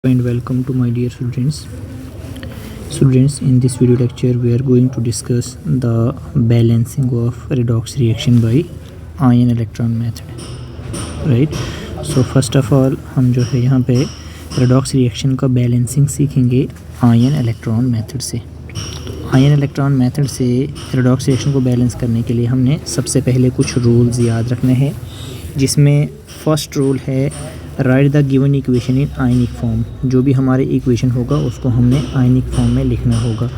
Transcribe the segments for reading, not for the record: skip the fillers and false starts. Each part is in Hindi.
And welcome to my dear students. In this video lecture we are going to discuss the balancing of redox reaction by ion electron method, right? So first of all हम जो है यहाँ पे redox reaction का बैलेंसिंग सीखेंगे आयन इलेक्ट्रॉन मेथड से। आयन इलेक्ट्रॉन मेथड से redox रिएक्शन को बैलेंस करने के लिए हमने सबसे पहले कुछ रूल्स याद रखने हैं, जिसमें फर्स्ट रूल है right the given equation in ionic form. जो भी हमारे इक्वेशन होगा उसको हमने आयनिक फॉर्म में लिखना होगा।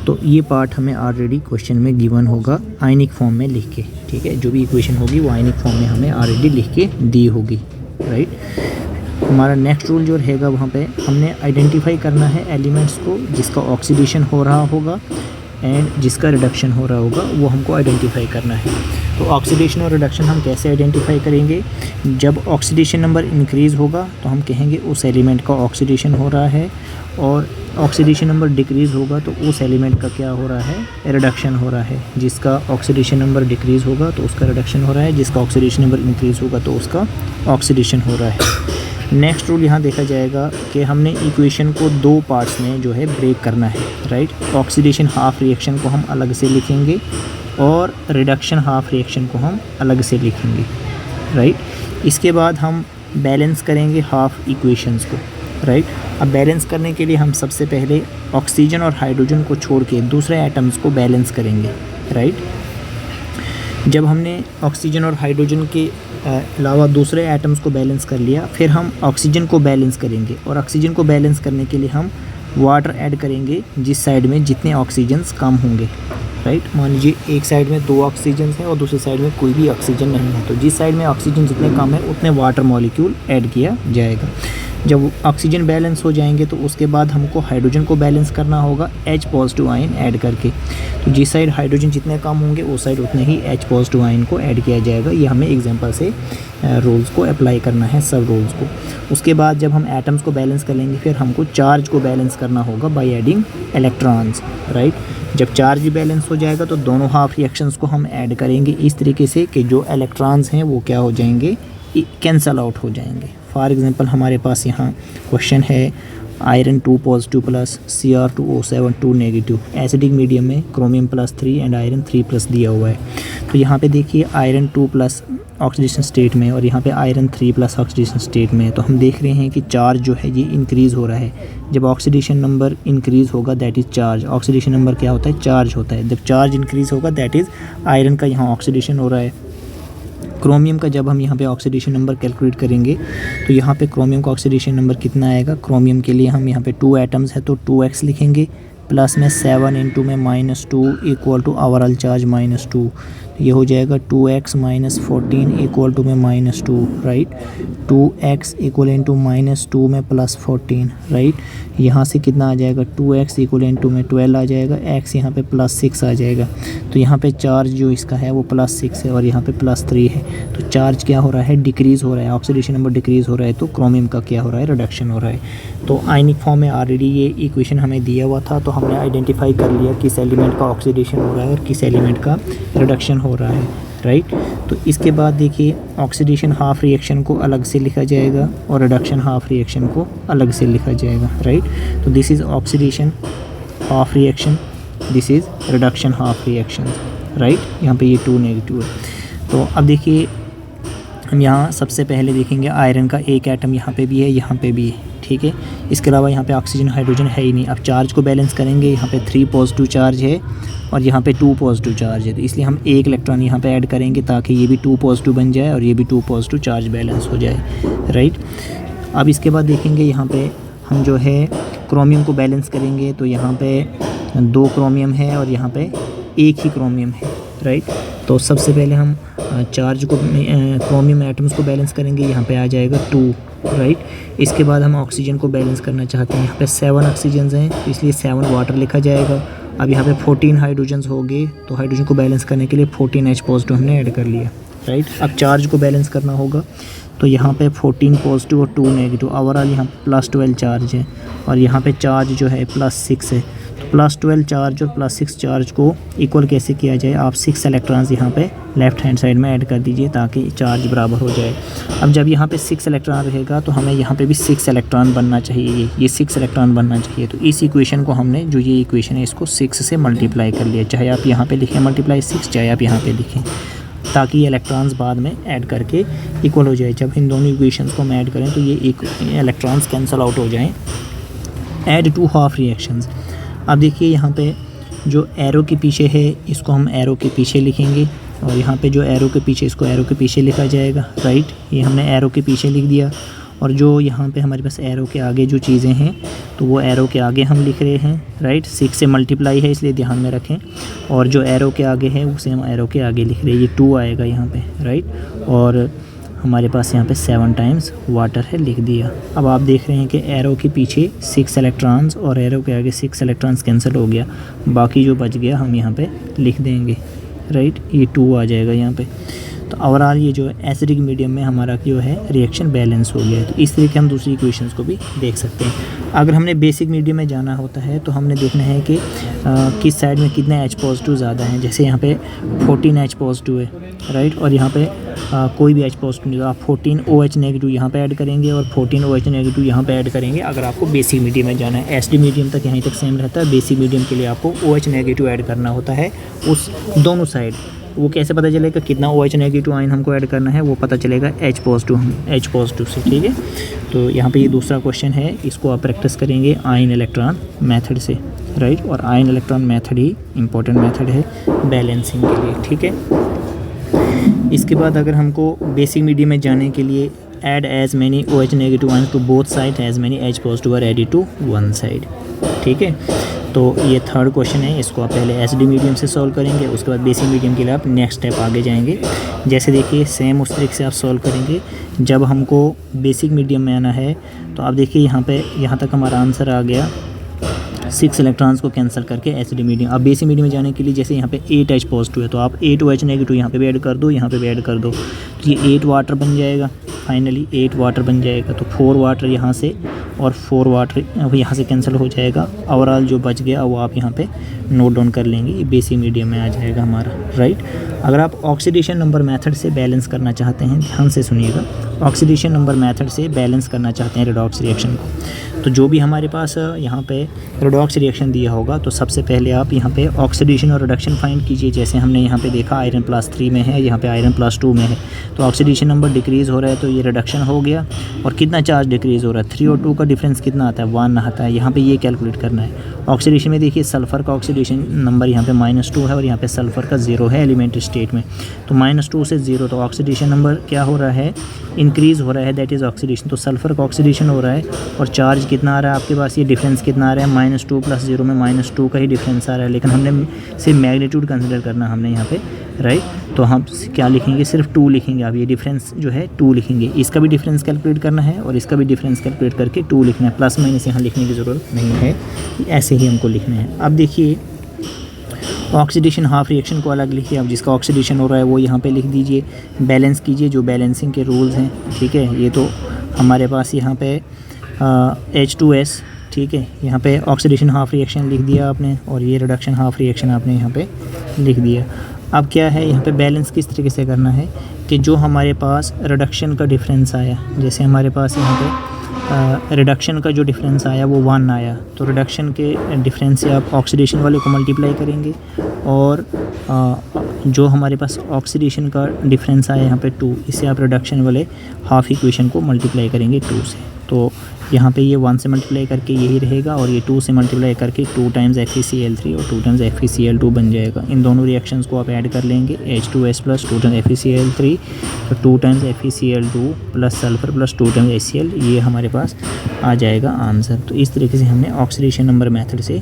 तो ये पार्ट हमें ऑलरेडी क्वेश्चन में गिवन होगा आयनिक फॉर्म में लिख के, ठीक है। जो भी इक्वेशन होगी वो आयनिक फॉर्म में हमें ऑलरेडी लिख के दी होगी, राइट। हमारा नेक्स्ट रूल जो रहेगा वहाँ पे हमने आइडेंटिफाई करना है एलिमेंट्स को जिसका ऑक्सीडेशन हो रहा होगा एंड जिसका रिडक्शन हो रहा होगा, वो हमको आइडेंटिफाई करना है। तो ऑक्सीडेशन और रिडक्शन हम कैसे आइडेंटिफाई करेंगे? जब ऑक्सीडेशन नंबर इंक्रीज़ होगा तो हम कहेंगे उस एलिमेंट का ऑक्सीडेशन हो रहा है, और ऑक्सीडेशन नंबर डिक्रीज़ होगा तो उस एलिमेंट का क्या हो रहा है? रिडक्शन हो रहा है। जिसका ऑक्सीडेशन नंबर डिक्रीज़ होगा तो उसका रिडक्शन हो रहा है, जिसका ऑक्सीडेशन नंबर इंक्रीज़ होगा तो उसका ऑक्सीडेशन हो रहा है। नेक्स्ट रूल यहाँ देखा जाएगा कि हमने इक्वेशन को दो पार्ट्स में जो है ब्रेक करना है, राइट। ऑक्सीडेशन हाफ रिएक्शन को हम अलग से लिखेंगे और रिडक्शन हाफ रिएक्शन को हम अलग से लिखेंगे, राइट। इसके बाद हम बैलेंस करेंगे हाफ इक्वेशंस को, राइट। अब बैलेंस करने के लिए हम सबसे पहले ऑक्सीजन और हाइड्रोजन को छोड़ के दूसरे एटम्स को बैलेंस करेंगे, राइट। जब हमने ऑक्सीजन और हाइड्रोजन के अलावा दूसरे एटम्स को बैलेंस कर लिया, फिर हम ऑक्सीजन को बैलेंस करेंगे, और ऑक्सीजन को बैलेंस करने के लिए हम वाटर ऐड करेंगे जिस साइड में जितने ऑक्सीजन्स कम होंगे, राइट। मान लीजिए एक साइड में 2 ऑक्सीजन है और दूसरी साइड में कोई भी ऑक्सीजन नहीं है, तो जिस साइड में ऑक्सीजन जितने कम है उतने वाटर मॉलिक्यूल ऐड किया जाएगा। जब ऑक्सीजन बैलेंस हो जाएंगे तो उसके बाद हमको हाइड्रोजन को बैलेंस करना होगा H पॉजिटिव आयन ऐड करके। तो जिस साइड हाइड्रोजन जितने कम होंगे उस साइड उतने ही H पॉजिटिव आयन को ऐड किया जाएगा। ये हमें एग्जांपल से रूल्स को अप्लाई करना है, सब रूल्स को। उसके बाद जब हम एटम्स को बैलेंस कर लेंगे, फिर हमको चार्ज को बैलेंस करना होगा बाय एडिंग इलेक्ट्रॉन्स, राइट। जब चार्ज भी बैलेंस हो जाएगा तो दोनों हाफ रिएक्शंस को हम ऐड करेंगे इस तरीके से कि जो इलेक्ट्रॉन्स हैं वो क्या हो जाएंगे? कैंसल आउट हो जाएंगे। फॉर एग्जांपल हमारे पास यहाँ क्वेश्चन है iron 2 positive plus Cr2O7 2 negative, acidic medium में क्रोमियम +3 एंड आयरन 3+ दिया हुआ है। तो यहाँ पे देखिए आयरन 2+ ऑक्सीडेशन स्टेट में और यहाँ पे आयरन 3+ ऑक्सीडेशन स्टेट में। तो हम देख रहे हैं कि चार्ज जो है ये इंक्रीज़ हो रहा है। जब ऑक्सीडेशन नंबर इंक्रीज़ होगा that is charge. Oxidation number क्या होता है? चार्ज होता है। जब चार्ज इंक्रीज़ होगा दैट इज़ आयरन का यहाँ ऑक्सीडेशन हो रहा है। क्रोमियम का जब हम यहाँ पे ऑक्सीडेशन नंबर कैलकुलेट करेंगे तो यहाँ पे क्रोमियम का ऑक्सीडेशन नंबर कितना आएगा? क्रोमियम के लिए हम यहाँ पे 2 एटम्स है तो 2x लिखेंगे, प्लस में 7 इंटू में -2 इक्वल टू ओवरऑल चार्ज -2। ये हो जाएगा 2x - 14 इक्वल टू में -2, राइट। 2x इक्वल इंटू -2 में +14, राइट। यहाँ से कितना आ जाएगा? 2x इक्वल इंटू में 12 आ जाएगा, x यहाँ पे +6 आ जाएगा। तो यहाँ पे चार्ज जो इसका है वो +6 है और यहाँ पे +3 है। तो चार्ज क्या हो रहा है? डिक्रीज़ हो रहा है। ऑक्सीडेशन नंबर डिक्रीज़ हो रहा है तो क्रोमियम का क्या हो रहा है? रिडक्शन हो रहा है। तो आयनिक फॉर्म में ऑलरेडी ये इक्वेशन हमें दिया हुआ था, तो हमने आइडेंटिफाई कर लिया किस एलिमेंट का ऑक्सीडेशन हो रहा है और किस एलिमेंट का रिडक्शन हो रहा है, राइट। तो इसके बाद देखिए ऑक्सीडेशन हाफ रिएक्शन को अलग से लिखा जाएगा और रिडक्शन हाफ रिएक्शन को अलग से लिखा जाएगा, राइट। तो this is oxidation half reaction, this is reduction half reaction, right. यहाँ पे ये 2 नेगेटिव है। तो अब देखिए हम यहाँ सबसे पहले देखेंगे आयरन का एक एटम यहाँ पे भी है, यहाँ पे भी है, ठीक है। इसके अलावा यहाँ पे ऑक्सीजन हाइड्रोजन है ही नहीं। अब चार्ज को बैलेंस करेंगे, यहाँ पे 3 पॉजिटिव चार्ज है और यहाँ पे 2 पॉजिटिव चार्ज है, तो इसलिए हम एक इलेक्ट्रॉन यहाँ पे ऐड करेंगे ताकि ये भी 2 पॉजिटिव बन जाए और ये भी 2 पॉजिटिव चार्ज बैलेंस हो जाए, राइट। अब इसके बाद देखेंगे यहाँ पे हम जो है क्रोमियम को बैलेंस करेंगे, तो यहाँ पे 2 क्रोमियम है और यहाँ पे 1 ही क्रोमियम है, राइट। तो सबसे पहले हम चार्ज को क्रोमियम एटम्स को बैलेंस करेंगे, यहाँ पे आ जाएगा 2, राइट। इसके बाद हम ऑक्सीजन को बैलेंस करना चाहते हैं, यहाँ पे 7 ऑक्सीजन हैं तो इसलिए 7 वाटर लिखा जाएगा। अब यहाँ पे 14 हाइड्रोजन्स हो गए, तो हाइड्रोजन को बैलेंस करने के लिए 14 H पॉजिटिव हमने ऐड कर लिया, राइट। अब चार्ज को बैलेंस करना होगा, तो यहाँ पे 14 पॉजिटिव और 2 नेगेटिव, ओवरऑल यहाँ +12 चार्ज है और यहाँ पे चार्ज जो है +6 है। तो +12 चार्ज और +6 चार्ज को इक्वल कैसे किया जाए, आप 6 इलेक्ट्रॉन्स यहाँ पे लेफ़्ट हैंड साइड में ऐड कर दीजिए ताकि चार्ज बराबर हो जाए। अब जब यहाँ पे 6 इलेक्ट्रॉन रहेगा तो हमें यहाँ पे भी 6 इलेक्ट्रॉन बनना चाहिए, ये 6 इलेक्ट्रॉन बनना चाहिए। तो इस इक्वेशन को हमने, जो ये इक्वेशन है, इसको 6 से मल्टीप्लाई कर लिया। चाहे आप यहाँ पे लिखें मल्टीप्लाई 6, चाहे आप यहाँ पे लिखें, ताकि ये इलेक्ट्रॉन्स बाद में ऐड करके इक्वल हो जाए। जब इन दोनों इक्वेशंस को हम ऐड करें तो ये इलेक्ट्रॉन्स कैंसिल आउट हो जाएँ। Add two half reactions. अब देखिए यहाँ पे जो एरो के पीछे है इसको हम एरो के पीछे लिखेंगे, और यहाँ पे जो एरो के पीछे, इसको एरो के पीछे लिखा जाएगा, राइट। ये हमने एरो के पीछे लिख दिया। और जो यहाँ पे हमारे पास एरो के आगे जो चीज़ें हैं तो वो एरो के आगे हम लिख रहे हैं, राइट। 6 से मल्टीप्लाई है इसलिए ध्यान में रखें। और जो एरो के आगे है उसे हम एरो के आगे लिख रहे हैं, ये 2 आएगा यहाँ पे, राइट। और हमारे पास यहाँ पे 7 टाइम्स वाटर है, लिख दिया। अब आप देख रहे हैं कि एरो के पीछे 6 इलेक्ट्रॉन्स और एरो के आगे 6 इलेक्ट्रॉन्स कैंसिल हो गया, बाकी जो बच गया हम यहाँ पे लिख देंगे, राइट। ये 2 आ जाएगा यहाँ पे। तो ओवरऑल ये जो एसिडिक मीडियम में हमारा जो है रिएक्शन बैलेंस हो गया है। तो इस तरीके हम दूसरी इक्वेशंस को भी देख सकते हैं। अगर हमने बेसिक मीडियम में जाना होता है तो हमने देखना है कि किस साइड में कितने H पॉजिटिव ज़्यादा हैं। जैसे यहाँ पे 14 H पॉजिटिव है, राइट। और यहाँ पे कोई भी H पॉजिटिव नहीं, तो आप 14 OH नेगेटिव यहाँ पे ऐड करेंगे और 14 OH नेगेटिव यहाँ पे ऐड करेंगे अगर आपको बेसिक मीडियम में जाना है। एसिडिक मीडियम तक यहीं तक सेम रहता है। बेसिक मीडियम के लिए आपको OH नेगेटिव ऐड करना होता है उस दोनों साइड। वो कैसे पता चलेगा कितना OH नेगेटिव आयन हमको ऐड करना है, वो पता चलेगा H पॉजिटिव से, ठीक है। तो यहाँ पे ये दूसरा क्वेश्चन है, इसको आप प्रैक्टिस करेंगे आयन इलेक्ट्रॉन मेथड से, राइट। और आयन इलेक्ट्रॉन मेथड ही इम्पोर्टेंट मेथड है बैलेंसिंग के लिए, ठीक है। इसके बाद अगर हमको बेसिक मीडियम में जाने के लिए add as many OH negative ion to both side as many H positive are added to one side, ठीक है। तो ये थर्ड क्वेश्चन है, इसको आप पहले एसिडिक मीडियम से सॉल्व करेंगे, उसके बाद बेसिक मीडियम के लिए आप नेक्स्ट स्टेप आगे जाएंगे। जैसे देखिए सेम उस तरीके से आप सॉल्व करेंगे। जब हमको बेसिक मीडियम में आना है तो आप देखिए यहाँ तक हमारा आंसर आ गया 6 इलेक्ट्रॉन्स को कैंसिल करके एसिडिक मीडियम। अब बेसिक मीडियम में जाने के लिए जैसे यहाँ पे 8 H पॉजिटिव है तो आप 8 OH नेगेटिव यहाँ पे भी ऐड कर दो, यहाँ पे भी ऐड कर दो, तो ये 8 वाटर बन जाएगा। फाइनली 8 वाटर बन जाएगा। तो 4 वाटर यहाँ से और 4 वाटर यहाँ से कैंसिल हो जाएगा। ओवरऑल जो बच गया वो आप यहाँ पे नोट डाउन कर लेंगे, ये बेसिक मीडियम में आ जाएगा हमारा, राइट। अगर आप ऑक्सीडेशन नंबर मेथड से बैलेंस करना चाहते हैं, ध्यान से सुनिएगा, ऑक्सीडेशन नंबर मेथड से बैलेंस करना चाहते हैं रेडॉक्स रिएक्शन को, तो जो भी हमारे पास यहाँ पे रेडॉक्स रिएक्शन दिया होगा तो सबसे पहले आप यहाँ पे ऑक्सीडेशन और रिडक्शन फाइंड कीजिए। जैसे हमने यहाँ पे देखा आयरन +3 में है, यहाँ पे आयरन +2 में है, तो ऑक्सीडेशन नंबर डिक्रीज़ हो रहा है तो ये रिडक्शन हो गया। और कितना चार्ज डिक्रीज़ हो रहा है, 3 और 2 का डिफरेंस कितना आता है, 1 आता है। यहाँ पे ये कैलकुलेट करना है। ऑक्सीडेशन में देखिए सल्फ़र का ऑक्सीडेशन नंबर यहाँ पे -2 है और यहाँ पे सल्फ़र का 0 है एलिमेंट्री स्टेट में, तो -2 से 0, तो ऑक्सीडेशन नंबर क्या हो रहा है, इंक्रीज़ हो रहा है, दैट इज़ ऑक्सीडेशन। तो सल्फ़र का ऑक्सीडेशन हो रहा है और चार्ज कितना आ रहा है आपके पास, ये डिफरेंस कितना आ रहा है, -2 + 0 में -2 का ही डिफरेंस आ रहा है। लेकिन हमने सिर्फ मैग्नीट्यूड कंसिडर करना हमने यहाँ पे, राइट। तो हम क्या लिखेंगे, सिर्फ 2 लिखेंगे। अब ये डिफरेंस जो है 2 लिखेंगे, इसका भी डिफरेंस कैलकुलेट करना है और इसका भी डिफरेंस कैलकुलेट करके 2 लिखना है। प्लस माइनस यहाँ लिखने की ज़रूरत नहीं है, ऐसे ही हमको लिखना है। अब देखिए ऑक्सीडेशन हाफ रिएक्शन को अलग लिखिए। अब जिसका ऑक्सीडेशन हो रहा है वो यहाँ पे लिख दीजिए, बैलेंस कीजिए जो बैलेंसिंग के रूल्स हैं, ठीक है। ये तो हमारे पास यहाँ पे H2S, ठीक है, यहाँ पे ऑक्सीडेशन हाफ रिएक्शन लिख दिया आपने और ये रिडक्शन हाफ रिएक्शन आपने यहाँ पे लिख दिया। अब क्या है यहाँ पे बैलेंस किस तरीके से करना है कि जो हमारे पास रिडक्शन का डिफरेंस आया, जैसे हमारे पास यहाँ पे रिडक्शन का जो डिफरेंस आया वो 1 आया, तो रिडक्शन के डिफरेंस से आप ऑक्सीडेशन वाले को मल्टीप्लाई करेंगे और जो हमारे पास ऑक्सीडेशन का डिफरेंस आया यहाँ पे 2, इससे आप रिडक्शन वाले हाफ इक्वेशन को मल्टीप्लाई करेंगे 2 से। तो यहाँ पे ये 1 से मल्टीप्लाई करके यही रहेगा और ये 2 से मल्टीप्लाई करके 2 टाइम्स FeCl3 और 2 टाइम्स FeCl2 बन जाएगा। इन दोनों रिएक्शंस को आप ऐड कर लेंगे, H2S प्लस 2 टाइम्स FeCl3 तो 2 times FeCl2 plus sulphur plus 2 times HCl, ये हमारे पास आ जाएगा आंसर। तो इस तरीके से हमने ऑक्सीडेशन नंबर मेथड से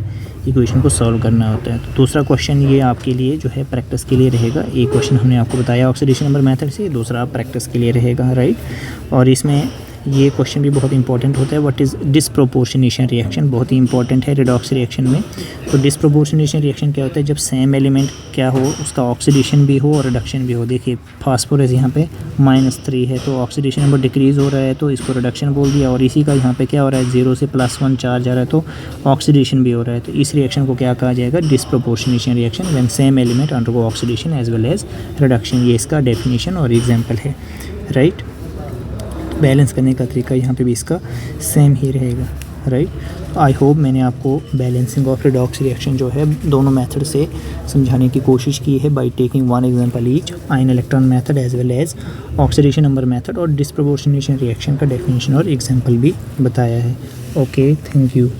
इक्वेशन को सॉल्व करना होता है। तो दूसरा क्वेश्चन ये आपके लिए जो है प्रैक्टिस के लिए रहेगा। एक क्वेश्चन हमने आपको बताया ऑक्सीडेशन नंबर मेथड से, दूसरा प्रैक्टिस के लिए रहेगा, राइट। और इसमें ये क्वेश्चन भी बहुत इंपॉर्टेंट होता है, व्हाट इज़ डिसप्रोपोर्शनेशन रिएक्शन, बहुत ही इंपॉर्टेंट है रिडॉक्स रिएक्शन में। तो डिसप्रोपोर्शनेशन रिएक्शन क्या होता है, जब सेम एलिमेंट क्या हो उसका ऑक्सीडेशन भी हो और रिडक्शन भी हो। देखिए फास्फोरस यहाँ पे -3 है तो ऑक्सीडेशन नंबर डिक्रीज़ हो रहा है तो इसको रिडक्शन बोल दिया, और इसी का यहाँ पे क्या हो रहा है 0 से +1 चार्ज आ रहा है तो ऑक्सीडेशन भी हो रहा है। तो इस रिएक्शन को क्या कहा जाएगा, disproportionation reaction when same element undergo oxidation as well as reduction. ये इसका डेफिनेशन और एग्जाम्पल है, राइट। बैलेंस करने का तरीका यहाँ पे भी इसका सेम ही रहेगा, राइट। आई होप मैंने आपको बैलेंसिंग ऑफ रिडॉक्स रिएक्शन जो है दोनों मेथड से समझाने की कोशिश की है by taking one example each, ion electron method as well as oxidation number method, और डिसप्रोपोर्शनेशन रिएक्शन का डेफिनेशन और एग्जांपल भी बताया है। Okay, thank you.